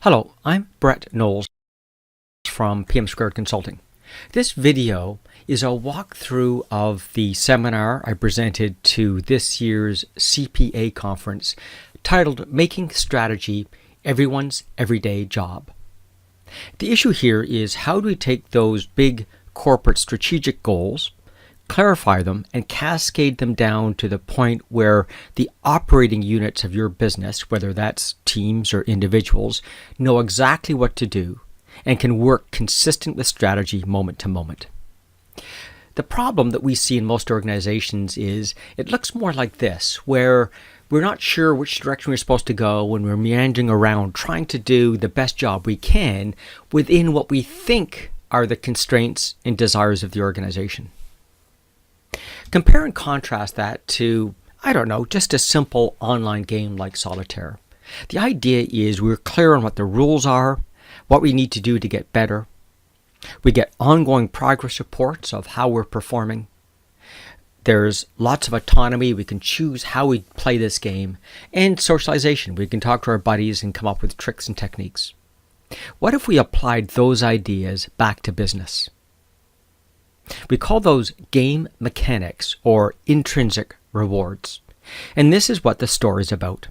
Hello, I'm Brett Knowles from PM Squared Consulting. This video is a walkthrough of the seminar I presented to this year's CPA conference titled Making Strategy Everyone's Everyday Job. The issue here is how do we take those big corporate strategic goals, clarify them, and cascade them down to the point where the operating units of your business, whether that's teams or individuals, know exactly what to do and can work consistent with strategy moment to moment. The problem that we see in most organizations is it looks more like this, where we're not sure which direction we're supposed to go when we're meandering around trying to do the best job we can within what we think are the constraints and desires of the organization. Compare and contrast that to, just a simple online game like solitaire. The idea is we're clear on what the rules are, what we need to do to get better. We get ongoing progress reports of how we're performing. There's lots of autonomy. We can choose how we play this game. And socialization. We can talk to our buddies and come up with tricks and techniques. What if we applied those ideas back to business? We call those game mechanics or intrinsic rewards. And this is what the story is about.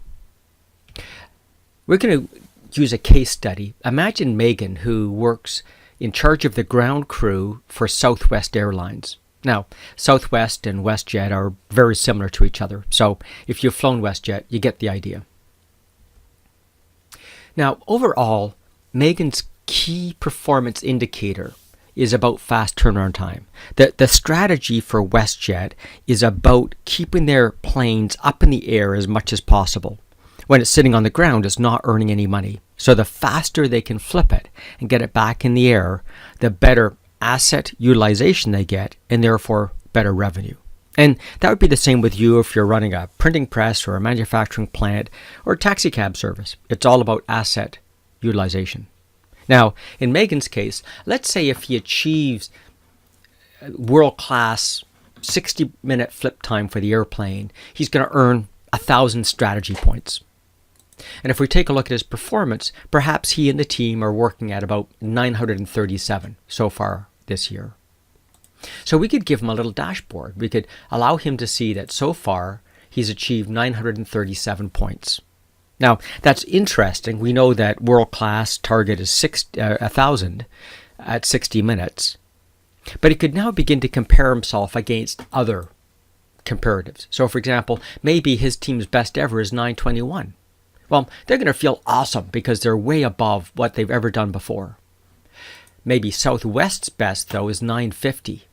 We're going to use a case study. Imagine Megan, who works in charge of the ground crew for Southwest Airlines. Now, Southwest and WestJet are very similar to each other. So if you've flown WestJet, you get the idea. Now, overall, Megan's key performance indicator is about fast turnaround time. The strategy for WestJet is about keeping their planes up in the air as much as possible. When it's sitting on the ground, it's not earning any money. So the faster they can flip it and get it back in the air, the better asset utilization they get and therefore better revenue. And that would be the same with you if you're running a printing press or a manufacturing plant or a taxi cab service. It's all about asset utilization. Now, in Megan's case, let's say if he achieves world-class 60-minute flip time for the airplane, he's going to earn 1,000 strategy points. And if we take a look at his performance, perhaps he and the team are working at about 937 so far this year. So we could give him a little dashboard. We could allow him to see that so far he's achieved 937 points. Now, that's interesting. We know that world-class target is 1,000 at 60 minutes. But he could now begin to compare himself against other comparatives. So, for example, maybe his team's best ever is 921. Well, they're going to feel awesome because they're way above what they've ever done before. Maybe Southwest's best, though, is 950.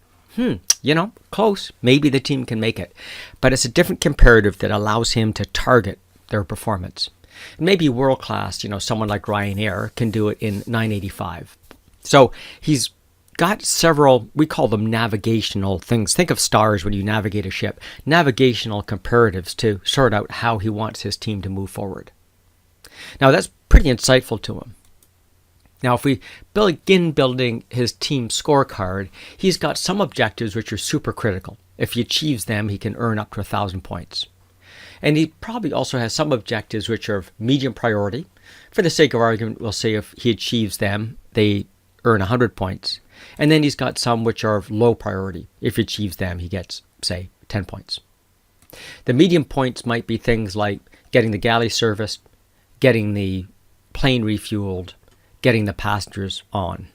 Close. Maybe the team can make it. But it's a different comparative that allows him to target their performance. Maybe world-class, someone like Ryanair can do it in 985. So he's got several, we call them navigational things. Think of stars when you navigate a ship. Navigational comparatives to sort out how he wants his team to move forward. Now that's pretty insightful to him. Now if we begin building his team scorecard, he's got some objectives which are super critical. If he achieves them, he can earn up to 1,000 points. And he probably also has some objectives which are of medium priority. For the sake of argument, we'll say if he achieves them, they earn 100 points. And then he's got some which are of low priority. If he achieves them, he gets, say, 10 points. The medium points might be things like getting the galley serviced, getting the plane refueled, getting the passengers on.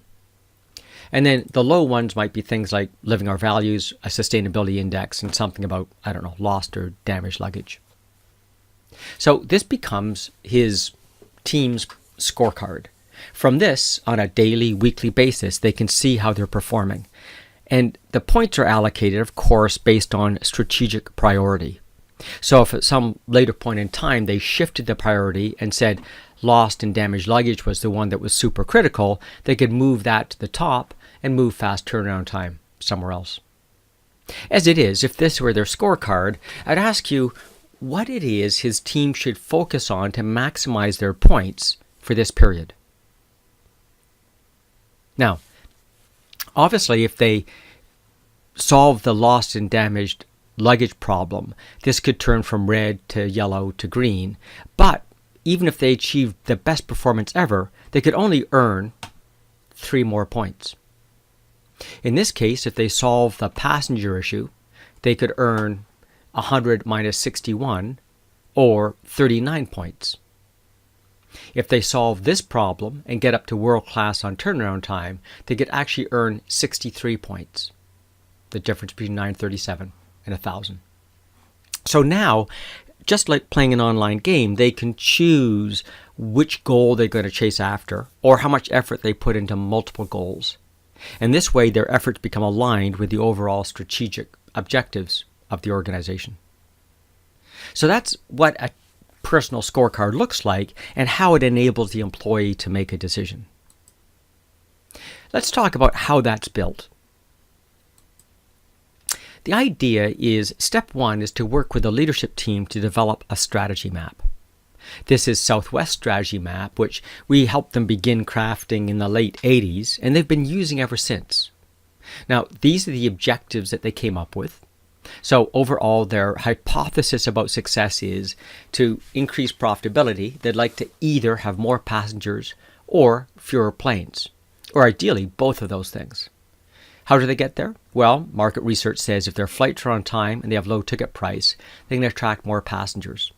And then the low ones might be things like living our values, a sustainability index, and something about, lost or damaged luggage. So this becomes his team's scorecard. From this, on a daily, weekly basis, they can see how they're performing. And the points are allocated, of course, based on strategic priority. So if at some later point in time they shifted the priority and said lost and damaged luggage was the one that was super critical, they could move that to the top and move fast turnaround time somewhere else. As it is, if this were their scorecard, I'd ask you what it is his team should focus on to maximize their points for this period. Now, obviously, if they solve the lost and damaged luggage problem, this could turn from red to yellow to green. But even if they achieved the best performance ever, they could only earn 3 more points. In this case, if they solve the passenger issue, they could earn 100 minus 61, or 39 points. If they solve this problem and get up to world class on turnaround time, they could actually earn 63 points. The difference between 937 and 1,000. So now, just like playing an online game, they can choose which goal they're going to chase after or how much effort they put into multiple goals. And this way, their efforts become aligned with the overall strategic objectives of the organization. So that's what a personal scorecard looks like and how it enables the employee to make a decision. Let's talk about how that's built. The idea is step 1 is to work with the leadership team to develop a strategy map. This is Southwest strategy map, which we helped them begin crafting in the late 80s, and they've been using ever since. Now, these are the objectives that they came up with. So overall, their hypothesis about success is to increase profitability. They'd like to either have more passengers or fewer planes, or ideally both of those things. How do they get there? Well, market research says if their flights are on time and they have low ticket price, they can attract more passengers.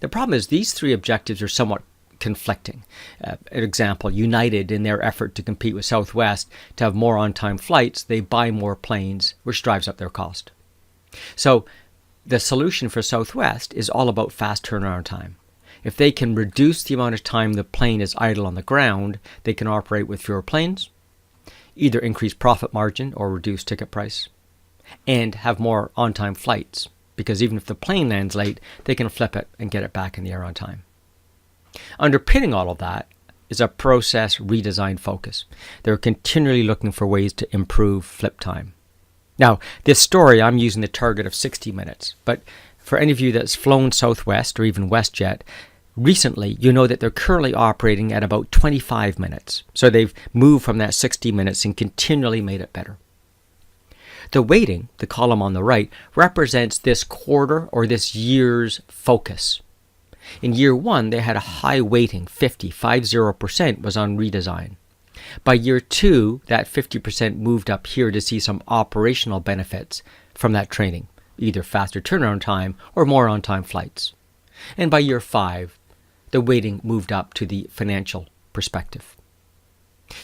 The problem is these 3 objectives are somewhat conflicting. An example, United, in their effort to compete with Southwest to have more on-time flights, they buy more planes, which drives up their cost. So the solution for Southwest is all about fast turnaround time. If they can reduce the amount of time the plane is idle on the ground, they can operate with fewer planes, either increase profit margin or reduce ticket price, and have more on-time flights, because even if the plane lands late, they can flip it and get it back in the air on time. Underpinning all of that is a process redesign focus. They're continually looking for ways to improve flip time. Now, this story, I'm using the target of 60 minutes, but for any of you that's flown Southwest or even WestJet, recently, you know that they're currently operating at about 25 minutes. So they've moved from that 60 minutes and continually made it better. The weighting, the column on the right, represents this quarter or this year's focus. In year 1, they had a high weighting, 50% was on redesign. By year 2, that 50% moved up here to see some operational benefits from that training, either faster turnaround time or more on-time flights. And by year 5, the weighting moved up to the financial perspective.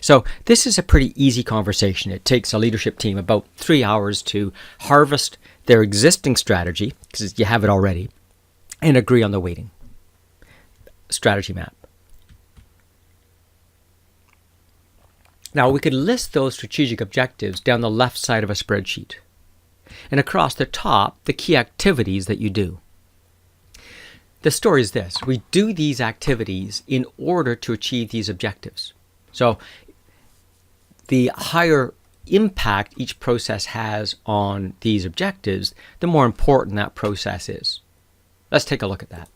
So this is a pretty easy conversation. It takes a leadership team about 3 hours to harvest their existing strategy, because you have it already, and agree on the weighting. Strategy map. Now we could list those strategic objectives down the left side of a spreadsheet. And across the top, the key activities that you do. The story is this: we do these activities in order to achieve these objectives. So the higher impact each process has on these objectives, the more important that process is. Let's take a look at that.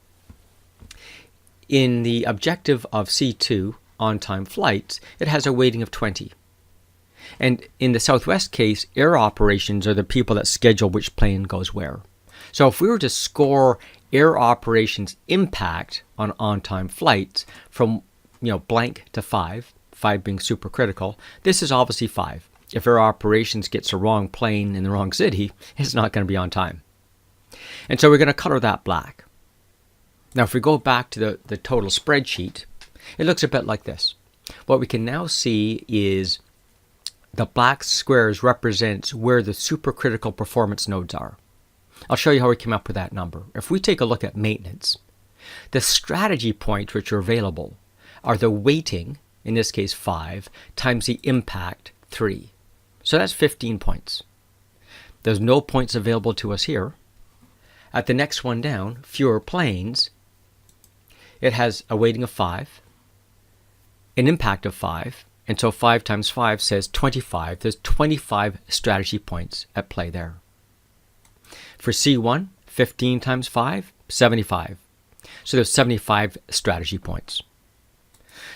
In the objective of C2, on-time flights, it has a weighting of 20. And in the Southwest case, air operations are the people that schedule which plane goes where. So if we were to score air operations impact on on-time flights from blank to 5 being super critical, this is obviously 5. If air operations gets the wrong plane in the wrong city, it's not going to be on time. And so we're going to color that black. Now if we go back to the total spreadsheet, it looks a bit like this. What we can now see is the black squares represents where the supercritical performance nodes are. I'll show you how we came up with that number. If we take a look at maintenance, the strategy points which are available are the weighting, in this case 5, times the impact 3. So that's 15 points. There's no points available to us here. At the next one down, fewer planes, it has a weighting of 5, an impact of 5, and so 5 times 5 says 25. There's 25 strategy points at play there. For C1, 15 times 5, 75. So there's 75 strategy points.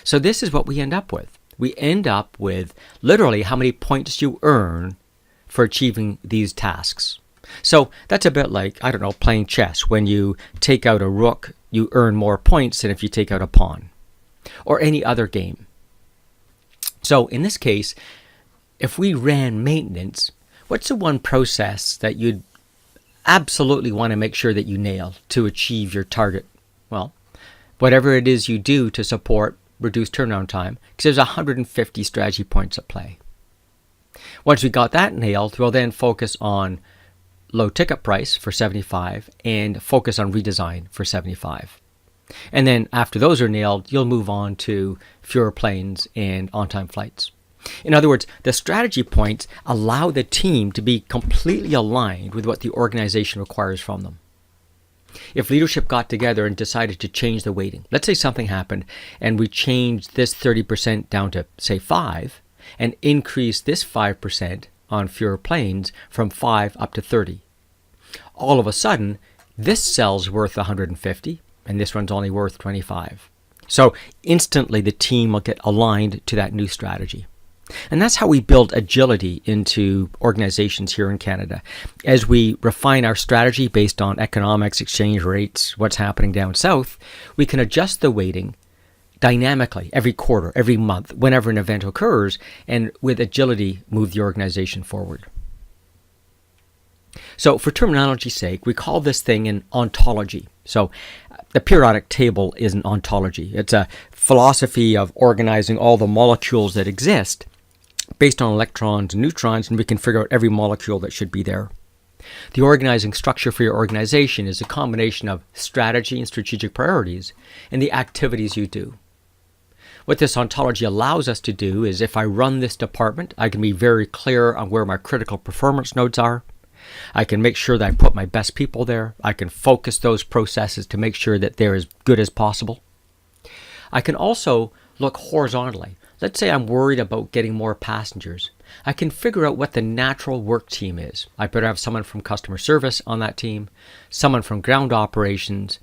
So this is what we end up with. We end up with literally how many points you earn for achieving these tasks. So that's a bit like, I don't know, playing chess. When you take out a rook, you earn more points than if you take out a pawn, or any other game. So in this case, if we ran maintenance, what's the one process that you'd absolutely want to make sure that you nail to achieve your target? Well, whatever it is you do to support reduced turnaround time, because there's 150 strategy points at play. Once we got that nailed, we'll then focus on low ticket price for 75 and focus on redesign for 75. And then after those are nailed, you'll move on to fewer planes and on-time flights. In other words, the strategy points allow the team to be completely aligned with what the organization requires from them. If leadership got together and decided to change the weighting, let's say something happened and we changed this 30% down to, say, 5 and increased this 5% on fewer planes from 5 up to 30. All of a sudden, this cell's worth 150 and this one's only worth 25. So instantly the team will get aligned to that new strategy. And that's how we build agility into organizations here in Canada. As we refine our strategy based on economics, exchange rates, what's happening down south, we can adjust the weighting dynamically every quarter, every month, whenever an event occurs, and with agility move the organization forward. So for terminology's sake, we call this thing an ontology. So the periodic table is an ontology. It's a philosophy of organizing all the molecules that exist based on electrons and neutrons, and we can figure out every molecule that should be there. The organizing structure for your organization is a combination of strategy and strategic priorities and the activities you do. What this ontology allows us to do is, if I run this department, I can be very clear on where my critical performance nodes are. I can make sure that I put my best people there. I can focus those processes to make sure that they're as good as possible. I can also look horizontally. Let's say I'm worried about getting more passengers. I can figure out what the natural work team is. I better have someone from customer service on that team, someone from ground operations,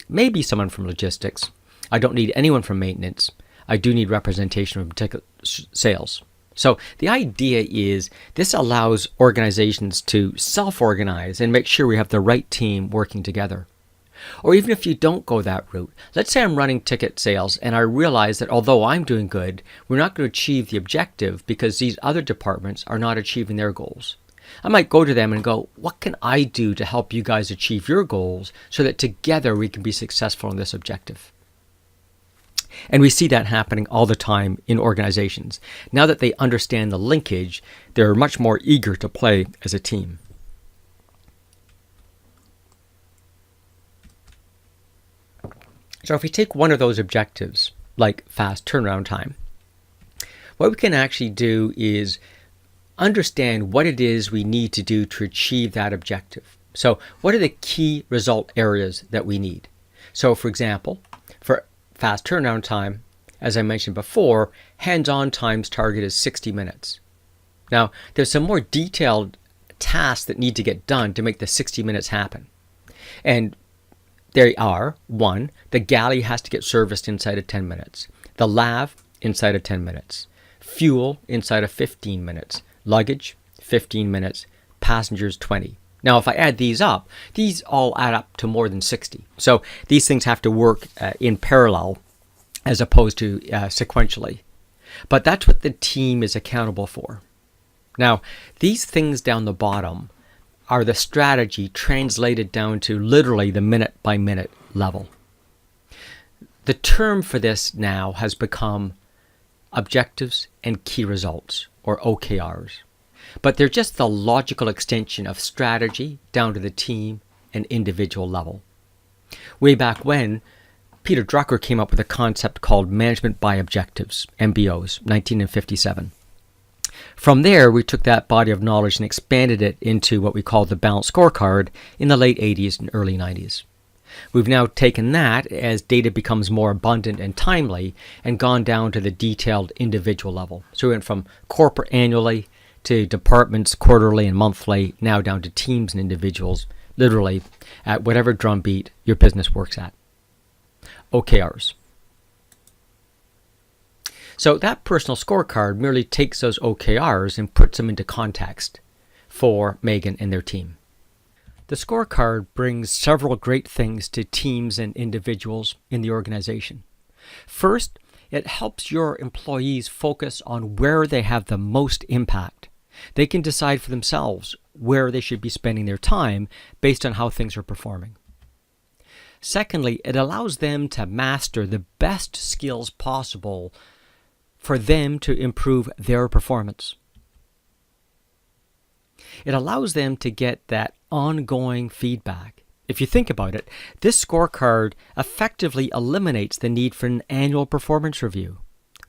maybe someone from logistics. I don't need anyone from maintenance. I do need representation from ticket sales. So the idea is this allows organizations to self-organize and make sure we have the right team working together. Or even if you don't go that route, let's say I'm running ticket sales and I realize that although I'm doing good, we're not going to achieve the objective because these other departments are not achieving their goals. I might go to them and go, what can I do to help you guys achieve your goals so that together we can be successful in this objective? And we see that happening all the time in organizations. Now that they understand the linkage, they're much more eager to play as a team. So if we take one of those objectives, like fast turnaround time, what we can actually do is understand what it is we need to do to achieve that objective. So what are the key result areas that we need? So for example, for fast turnaround time, as I mentioned before, hands-on time's target is 60 minutes. Now, there's some more detailed tasks that need to get done to make the 60 minutes happen. And they are, 1, the galley has to get serviced inside of 10 minutes. The lav, inside of 10 minutes. Fuel, inside of 15 minutes. Luggage, 15 minutes. Passengers, 20. Now, if I add these up, these all add up to more than 60. So these things have to work in parallel as opposed to sequentially. But that's what the team is accountable for. Now, these things down the bottom are the strategy translated down to literally the minute-by-minute level. The term for this now has become objectives and key results, or OKRs. But they're just the logical extension of strategy down to the team and individual level. Way back when, Peter Drucker came up with a concept called Management by Objectives, MBOs, 1957. From there, we took that body of knowledge and expanded it into what we call the balanced scorecard in the late 80s and early 90s. We've now taken that as data becomes more abundant and timely and gone down to the detailed individual level. So we went from corporate annually to departments quarterly and monthly, now down to teams and individuals, literally at whatever drumbeat your business works at. OKRs. So that personal scorecard merely takes those OKRs and puts them into context for Megan and their team. The scorecard brings several great things to teams and individuals in the organization. First, it helps your employees focus on where they have the most impact. They can decide for themselves where they should be spending their time based on how things are performing. Secondly, it allows them to master the best skills possible for them to improve their performance. It allows them to get that ongoing feedback. If you think about it, this scorecard effectively eliminates the need for an annual performance review.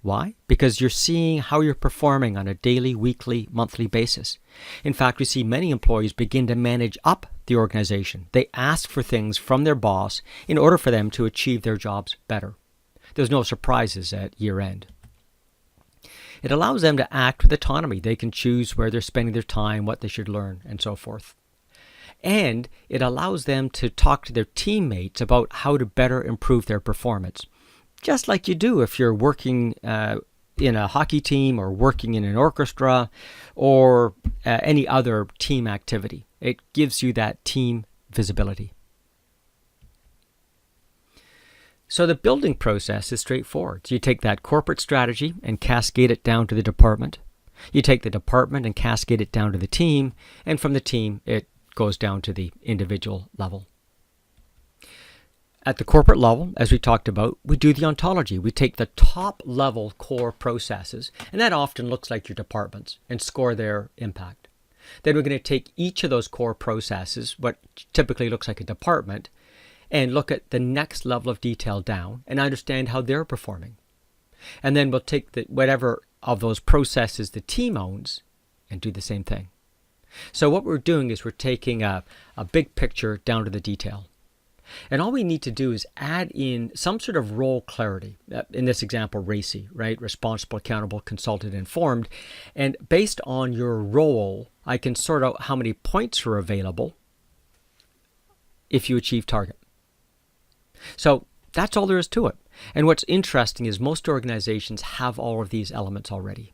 Why? Because you're seeing how you're performing on a daily, weekly, monthly basis. In fact, we see many employees begin to manage up the organization. They ask for things from their boss in order for them to achieve their jobs better. There's no surprises at year end. It allows them to act with autonomy. They can choose where they're spending their time, what they should learn, and so forth. And it allows them to talk to their teammates about how to better improve their performance. Just like you do if you're working in a hockey team or working in an orchestra or any other team activity. It gives you that team visibility. So the building process is straightforward. You take that corporate strategy and cascade it down to the department. You take the department and cascade it down to the team, and from the team it goes down to the individual level. At the corporate level, as we talked about, we do the ontology. We take the top level core processes, and that often looks like your departments, and score their impact. Then we're going to take each of those core processes, what typically looks like a department, and look at the next level of detail down and understand how they're performing. And then we'll take whatever of those processes the team owns and do the same thing. So what we're doing is we're taking a big picture down to the detail. And all we need to do is add in some sort of role clarity. In this example, RACI, right? Responsible, accountable, consulted, informed. And based on your role, I can sort out how many points are available if you achieve target. So that's all there is to it. And what's interesting is most organizations have all of these elements already.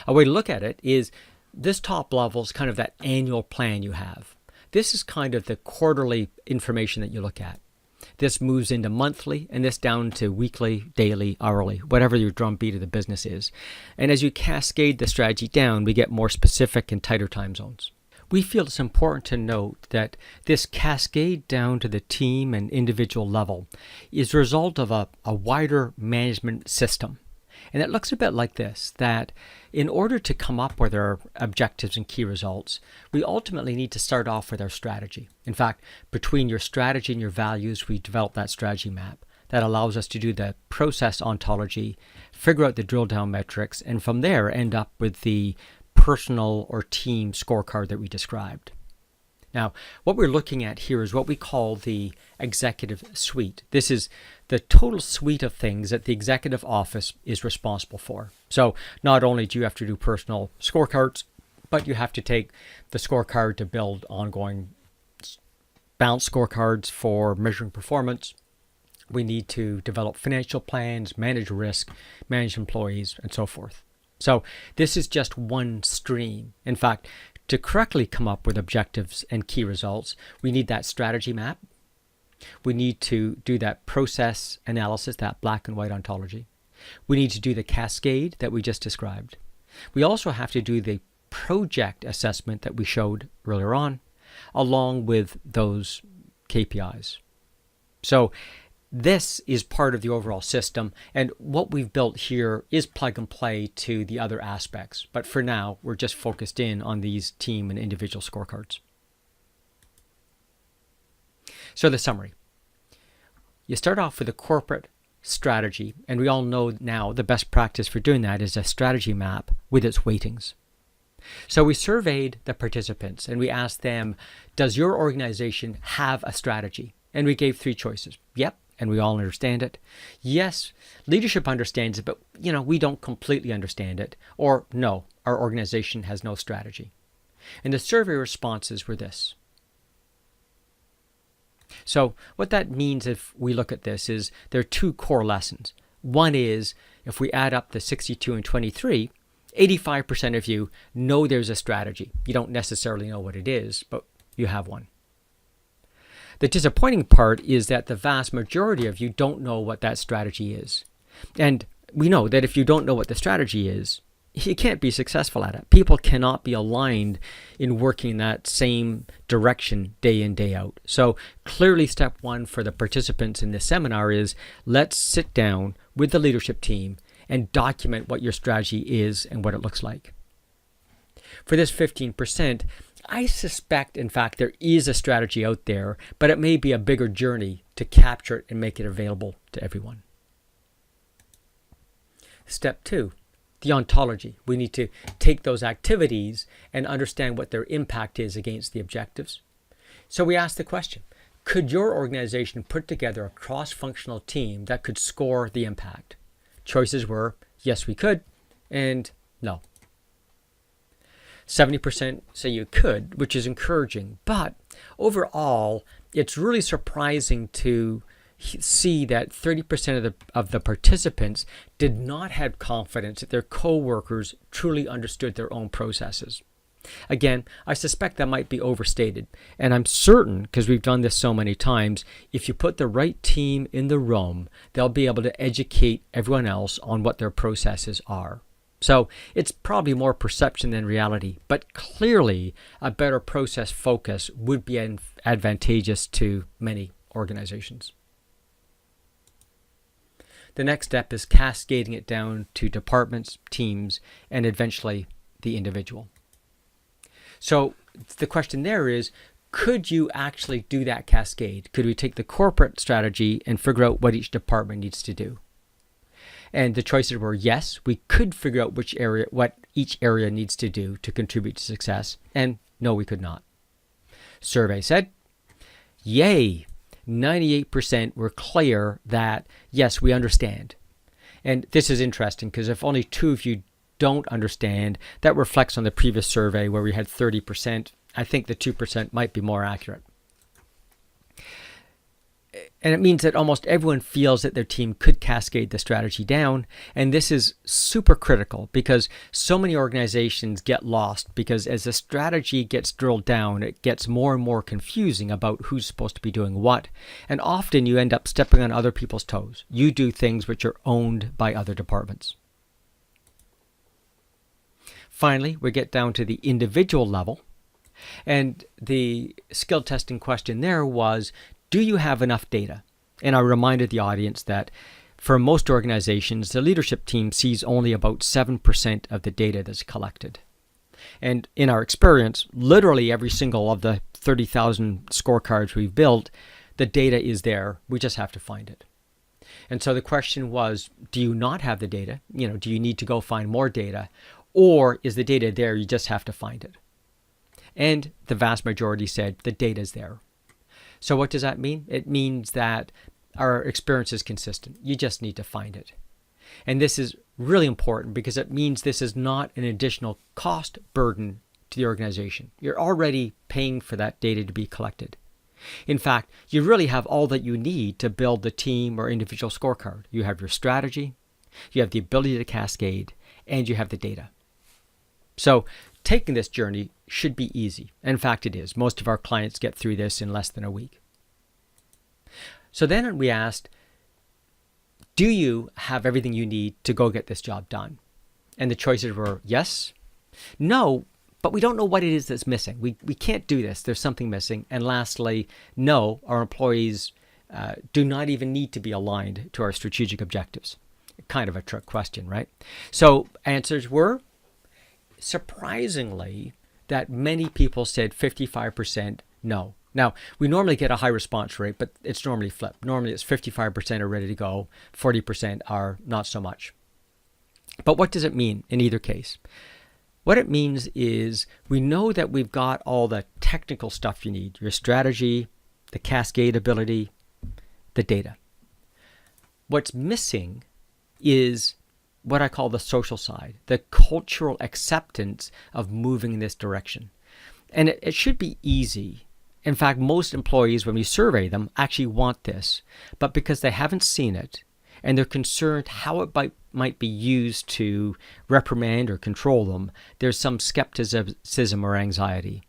A way to look at it is this top level is kind of that annual plan you have. This is kind of the quarterly information that you look at. This moves into monthly and this down to weekly, daily, hourly, whatever your drumbeat of the business is. And as you cascade the strategy down, we get more specific and tighter time zones. We feel it's important to note that this cascade down to the team and individual level is a result of a wider management system. And it looks a bit like this, that in order to come up with our objectives and key results, we ultimately need to start off with our strategy. In fact, between your strategy and your values, we develop that strategy map that allows us to do the process ontology, figure out the drill down metrics, and from there end up with the personal or team scorecard that we described. Now, what we're looking at here is what we call the executive suite. This is the total suite of things that the executive office is responsible for. So not only do you have to do personal scorecards, but you have to take the scorecard to build ongoing balanced scorecards for measuring performance. We need to develop financial plans, manage risk, manage employees, and so forth. So this is just one stream. In fact, to correctly come up with objectives and key results, we need that strategy map. We need to do that process analysis, that black and white ontology. We need to do the cascade that we just described. We also have to do the project assessment that we showed earlier on, along with those KPIs. So this is part of the overall system, and what we've built here is plug and play to the other aspects. But for now, we're just focused in on these team and individual scorecards. So the summary. You start off with a corporate strategy, and we all know now the best practice for doing that is a strategy map with its weightings. So we surveyed the participants, and we asked them, does your organization have a strategy? And we gave 3 choices. Yep. And we all understand it. Yes, leadership understands it, but we don't completely understand it. Or no, our organization has no strategy. And the survey responses were this. So what that means if we look at this is there are 2 core lessons. One is if we add up the 62 and 23, 85% of you know there's a strategy. You don't necessarily know what it is, but you have one. The disappointing part is that the vast majority of you don't know what that strategy is. And we know that if you don't know what the strategy is, you can't be successful at it. People cannot be aligned in working in that same direction day in, day out. So clearly step one for the participants in this seminar is let's sit down with the leadership team and document what your strategy is and what it looks like. For this 15%, I suspect, in fact, there is a strategy out there, but it may be a bigger journey to capture it and make it available to everyone. Step two, the ontology. We need to take those activities and understand what their impact is against the objectives. So we ask the question, could your organization put together a cross-functional team that could score the impact? Choices were, yes, we could, and no. 70% say you could, which is encouraging. But overall, it's really surprising to see that 30% of the participants did not have confidence that their co-workers truly understood their own processes. Again, I suspect that might be overstated. And I'm certain, because we've done this so many times, if you put the right team in the room, they'll be able to educate everyone else on what their processes are. So it's probably more perception than reality, but clearly a better process focus would be advantageous to many organizations. The next step is cascading it down to departments, teams, and eventually the individual. So the question there is, could you actually do that cascade? Could we take the corporate strategy and figure out what each department needs to do? And the choices were yes, we could figure out what each area needs to do to contribute to success, and no, we could not. Survey said, yay, 98% were clear that yes, we understand. And this is interesting because if only 2 of you don't understand, that reflects on the previous survey where we had 30%. I think the 2% might be more accurate. And it means that almost everyone feels that their team could cascade the strategy down. And this is super critical because so many organizations get lost because as the strategy gets drilled down, it gets more and more confusing about who's supposed to be doing what. And often you end up stepping on other people's toes. You do things which are owned by other departments. Finally, we get down to the individual level. And the skill testing question there was, do you have enough data? And I reminded the audience that for most organizations, the leadership team sees only about 7% of the data that's collected. And in our experience, literally every single of the 30,000 scorecards we've built, the data is there. We just have to find it. And so the question was, do you not have the data? Do you need to go find more data? Or is the data there? You just have to find it. And the vast majority said the data is there. So what does that mean? It means that our experience is consistent. You just need to find it. And this is really important because it means this is not an additional cost burden to the organization. You're already paying for that data to be collected. In fact, you really have all that you need to build the team or individual scorecard. You have your strategy, you have the ability to cascade, and you have the data. So taking this journey should be easy. In fact, it is. Most of our clients get through this in less than a week. So then we asked, do you have everything you need to go get this job done? And the choices were yes, no, but we don't know what it is that's missing. We can't do this. There's something missing. And lastly, no, our employees do not even need to be aligned to our strategic objectives. Kind of a trick question, right? So answers were, surprisingly, that many people said 55% no. Now, we normally get a high response rate, but it's normally flipped. Normally it's 55% are ready to go, 40% are not so much. But what does it mean in either case? What it means is we know that we've got all the technical stuff you need, your strategy, the cascade ability, the data. What's missing is what I call the social side, the cultural acceptance of moving in this direction. And it should be easy. In fact, most employees, when we survey them, actually want this. But because they haven't seen it, and they're concerned how it might be used to reprimand or control them, there's some skepticism or anxiety.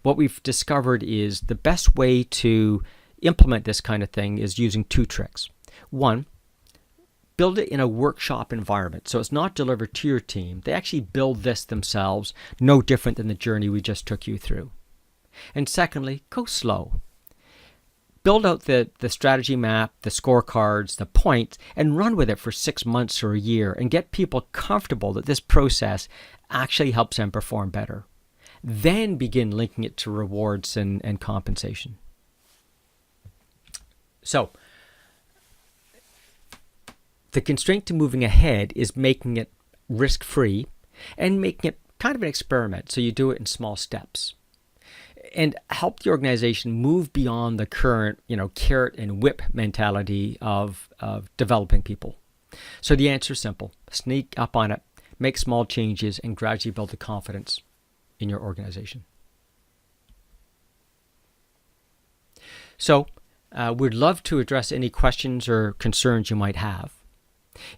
What we've discovered is the best way to implement this kind of thing is using two tricks. One, build it in a workshop environment. So it's not delivered to your team. They actually build this themselves, no different than the journey we just took you through. And secondly, go slow. Build out the strategy map, the scorecards, the points, and run with it for 6 months or a year and get people comfortable that this process actually helps them perform better. Then begin linking it to rewards and compensation. So, the constraint to moving ahead is making it risk-free and making it kind of an experiment, so you do it in small steps. And help the organization move beyond the current, carrot and whip mentality of developing people. So the answer is simple. Sneak up on it, make small changes, and gradually build the confidence in your organization. So we'd love to address any questions or concerns you might have.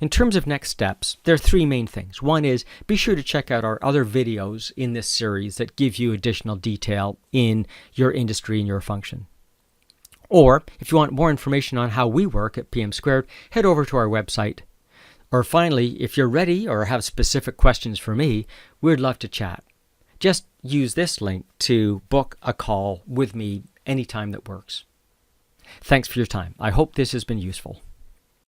In terms of next steps, there are three main things. One is be sure to check out our other videos in this series that give you additional detail in your industry and your function. Or if you want more information on how we work at PM Squared, head over to our website. Or finally, if you're ready or have specific questions for me, we'd love to chat. Just use this link to book a call with me anytime that works. Thanks for your time. I hope this has been useful.